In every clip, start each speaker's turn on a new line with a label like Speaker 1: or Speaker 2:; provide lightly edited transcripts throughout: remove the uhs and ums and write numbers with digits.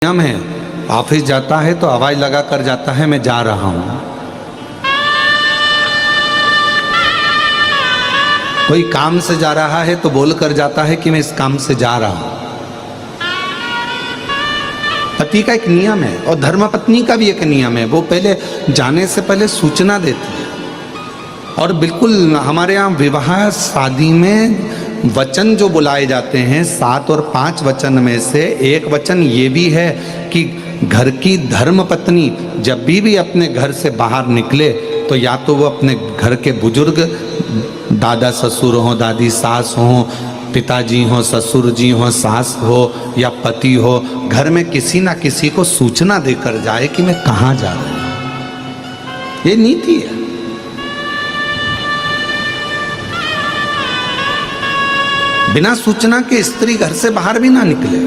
Speaker 1: नियम है, ऑफिस जाता है तो आवाज लगा कर जाता है मैं जा रहा हूं। कोई काम से जा रहा है तो बोल कर जाता है कि मैं इस काम से जा रहा हूं। पति का एक नियम है और धर्मपत्नी का भी एक नियम है, वो पहले जाने से पहले सूचना देती है। और बिल्कुल हमारे यहाँ विवाह शादी में वचन जो बुलाए जाते हैं 7 और 5 वचन में से एक वचन ये भी है कि घर की धर्मपत्नी जब भी अपने घर से बाहर निकले तो या तो वो अपने घर के बुजुर्ग, दादा ससुर हो, दादी सास हो, पिताजी हो, ससुर जी हो, सास हो या पति हो, घर में किसी ना किसी को सूचना देकर जाए कि मैं कहाँ जा रहा हूं। ये नीति है। बिना सूचना के स्त्री घर से बाहर भी ना निकले।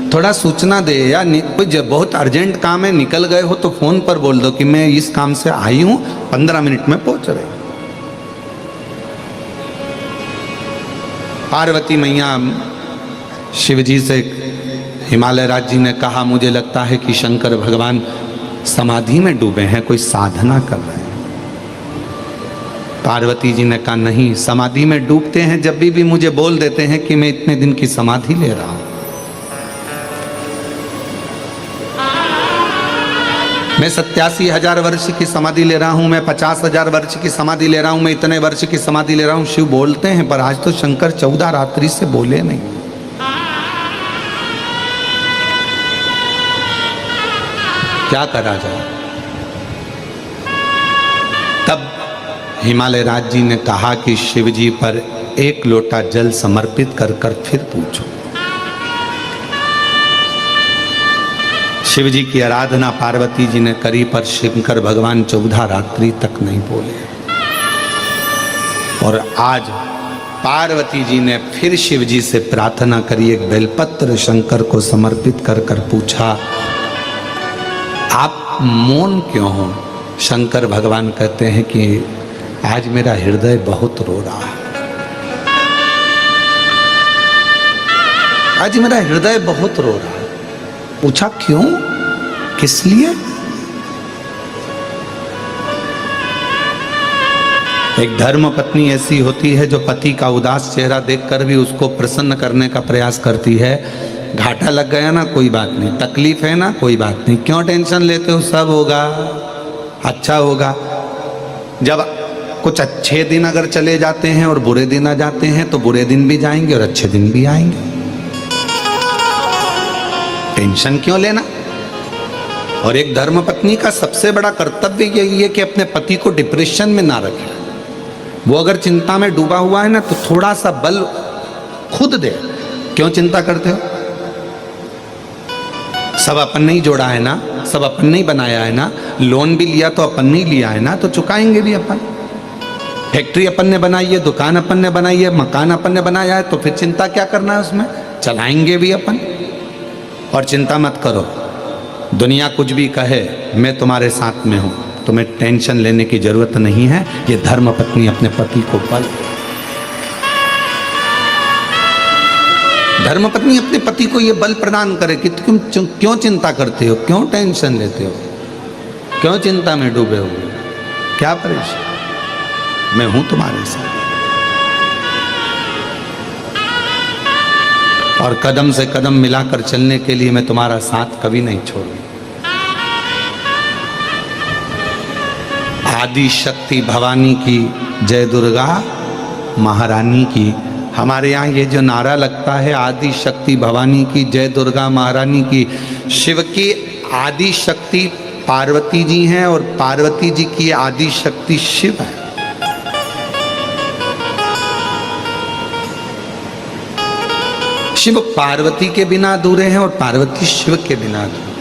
Speaker 1: थोड़ा सूचना दे या कोई जब बहुत अर्जेंट काम है निकल गए हो तो फोन पर बोल दो कि मैं इस काम से आई हूं, 15 मिनट में पहुंच रहे। पार्वती मैया शिव जी से, हिमालय राज जी ने कहा मुझे लगता है कि शंकर भगवान समाधि में डूबे हैं, कोई साधना कर रहे हैं। पार्वती जी ने कहा नहीं, समाधि में डूबते हैं जब भी मुझे बोल देते हैं कि मैं इतने दिन की समाधि ले रहा हूं। मैं 87,000 वर्ष की समाधि ले रहा हूं, मैं 50,000 वर्ष की समाधि ले रहा हूं, मैं इतने वर्ष की समाधि ले रहा हूं। शिव बोलते हैं पर आज तो शंकर 14 रात्रि से बोले नहीं। क्या करा जाए? तब हिमालय राज जी ने कहा कि शिव जी पर 1 लोटा जल समर्पित कर फिर पूछो। शिव जी की आराधना पार्वती जी ने करी पर शंकर भगवान 14 रात्रि तक नहीं बोले। और आज पार्वती जी ने फिर शिव जी से प्रार्थना करी, एक बेलपत्र शंकर को समर्पित कर पूछा आप मौन क्यों हो? शंकर भगवान कहते हैं कि आज मेरा हृदय बहुत रो रहा है, आज मेरा हृदय बहुत रो रहा है। पूछा क्यों, किस लिए? एक धर्म पत्नी ऐसी होती है जो पति का उदास चेहरा देखकर भी उसको प्रसन्न करने का प्रयास करती है। घाटा लग गया ना, कोई बात नहीं, तकलीफ है ना, कोई बात नहीं, क्यों टेंशन लेते हो, सब होगा, अच्छा होगा। जब कुछ अच्छे दिन अगर चले जाते हैं और बुरे दिन आ जाते हैं तो बुरे दिन भी जाएंगे और अच्छे दिन भी आएंगे, टेंशन क्यों लेना। और एक धर्मपत्नी का सबसे बड़ा कर्तव्य यही है कि अपने पति को डिप्रेशन में ना रखे। वो अगर चिंता में डूबा हुआ है ना तो थोड़ा सा बल खुद दे। क्यों चिंता करते हो? सब अपन नहीं जोड़ा है ना, सब अपन नहीं बनाया है ना, लोन भी लिया तो अपन नहीं लिया है ना, तो चुकाएंगे भी अपन। फैक्ट्री अपन ने बनाई है, दुकान अपन ने बनाई है, मकान अपन ने बनाया है, तो फिर चिंता क्या करना है उसमें, चलाएंगे भी अपन। और चिंता मत करो, दुनिया कुछ भी कहे मैं तुम्हारे साथ में हूं, तुम्हें टेंशन लेने की जरूरत नहीं है। ये धर्म पत्नी अपने पति को बल, धर्म पत्नी अपने पति को ये बल प्रदान करे कि तुम क्यों चिंता करते हो, क्यों टेंशन लेते हो, क्यों चिंता में डूबे हो, क्या परेशान, मैं हूं तुम्हारे साथ। और कदम से कदम मिलाकर चलने के लिए मैं तुम्हारा साथ कभी नहीं छोड़ूंगा। आदि शक्ति भवानी की जय, दुर्गा महारानी की। हमारे यहाँ ये जो नारा लगता है आदि शक्ति भवानी की जय, दुर्गा महारानी की, शिव की आदि शक्ति पार्वती जी हैं और पार्वती जी की आदि शक्ति शिव है। शिव पार्वती के बिना अधूरे हैं और पार्वती शिव के बिना अधूरे।